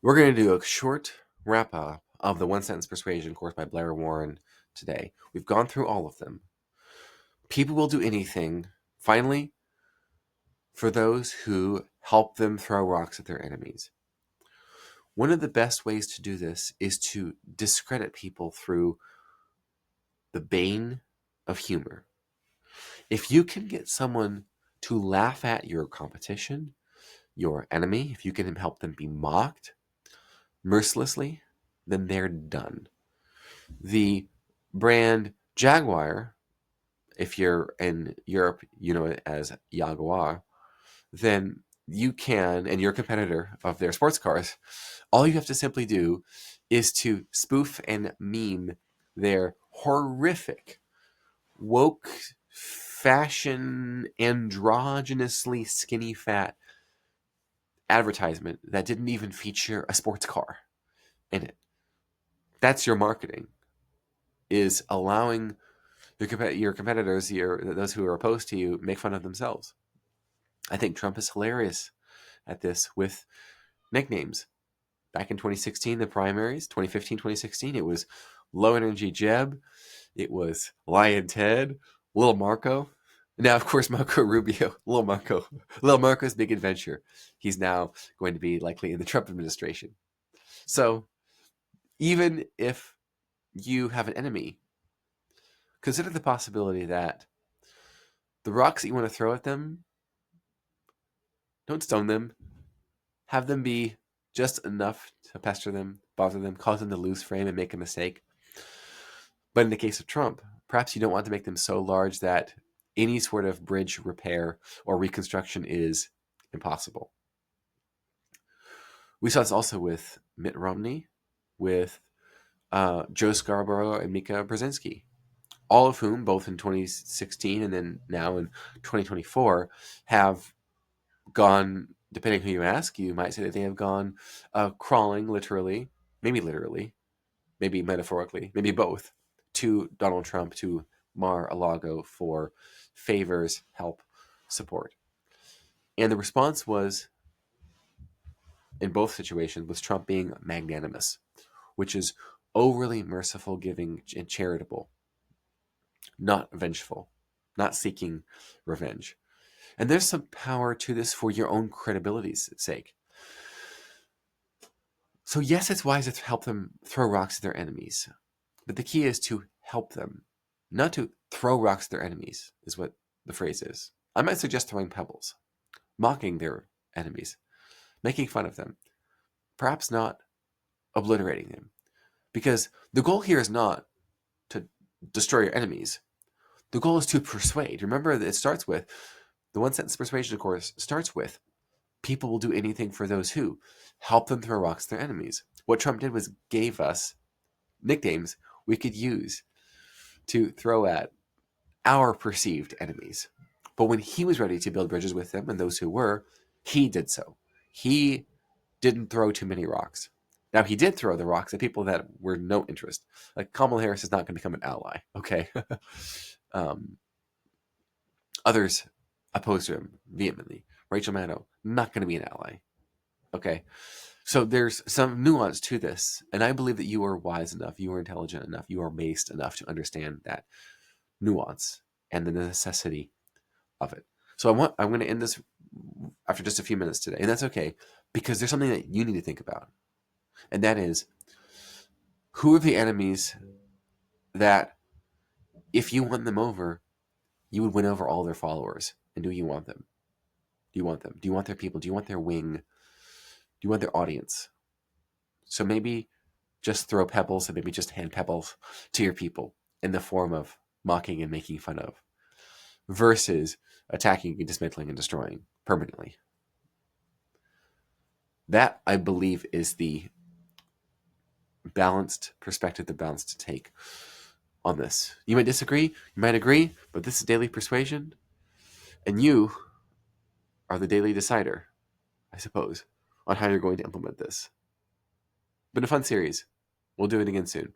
We're going to do a short wrap up of the One Sentence Persuasion course by Blair Warren today. We've gone through all of them. People will do anything, finally, for those who help them throw rocks at their enemies. One of the best ways to do this is to discredit people through the bane of humor. If you can get someone to laugh at your competition, your enemy, if you can help them be mocked mercilessly, then they're done. The brand Jaguar, if you're in Europe, you know it as Jaguar, then you can, and you're a competitor of their sports cars, all you have to simply do is to spoof and meme their horrific, woke, fashion, androgynously skinny fat advertisement that didn't even feature a sports car in it. That's your marketing, is allowing your competitors, those who are opposed to you, make fun of themselves. I think Trump is hilarious at this with nicknames. Back in 2016, the primaries, 2015, 2016, it was Low Energy Jeb, it was Lion Ted, Little Marco. Now, of course, Marco Rubio, Little Marco's big adventure. He's now going to be likely in the Trump administration. So even if you have an enemy, consider the possibility that the rocks that you want to throw at them, don't stone them. Have them be just enough to pester them, bother them, cause them to lose frame and make a mistake. But in the case of Trump, perhaps you don't want to make them so large that any sort of bridge repair or reconstruction is impossible. We saw this also with Mitt Romney, with Joe Scarborough and Mika Brzezinski, all of whom, both in 2016 and then now in 2024, have gone, depending who you ask, you might say that they have gone crawling literally, maybe metaphorically, maybe both, to Donald Trump, to Mar-a-Lago for favors, help, support. And the response was, in both situations, was Trump being magnanimous, which is overly merciful, giving, and charitable, not vengeful, not seeking revenge. And there's some power to this for your own credibility's sake. So yes, it's wise to help them throw rocks at their enemies. But the key is to help them, not to throw rocks at their enemies, is what the phrase is. I might suggest throwing pebbles, mocking their enemies, making fun of them, perhaps not obliterating them. Because the goal here is not to destroy your enemies. The goal is to persuade. Remember that it starts with, the One Sentence Persuasion course starts with, people will do anything for those who help them throw rocks at their enemies. What Trump did was gave us nicknames we could use to throw at our perceived enemies. But when he was ready to build bridges with them and those who were, he did so. He didn't throw too many rocks. Now, he did throw the rocks at people that were no interest. Like, Kamala Harris is not going to become an ally, okay? Others opposed to him vehemently. Rachel Maddow, not going to be an ally, okay? So there's some nuance to this, and I believe that you are wise enough, you are intelligent enough, you are based enough to understand that nuance and the necessity of it. So I'm going to end this after just a few minutes today, and that's okay, because there's something that you need to think about, and that is, who are the enemies that, if you won them over, you would win over all their followers, and do you want them? Do you want them? Do you want their people? Do you want their wing? Do you want their audience? So maybe just throw pebbles and maybe just hand pebbles to your people in the form of mocking and making fun of, versus attacking and dismantling and destroying permanently. That, I believe, is the balanced perspective, the balanced take on this. You might disagree, you might agree, but this is Daily Persuasion, and you are the daily decider, I suppose, on how you're going to implement this. Been a fun series. We'll do it again soon.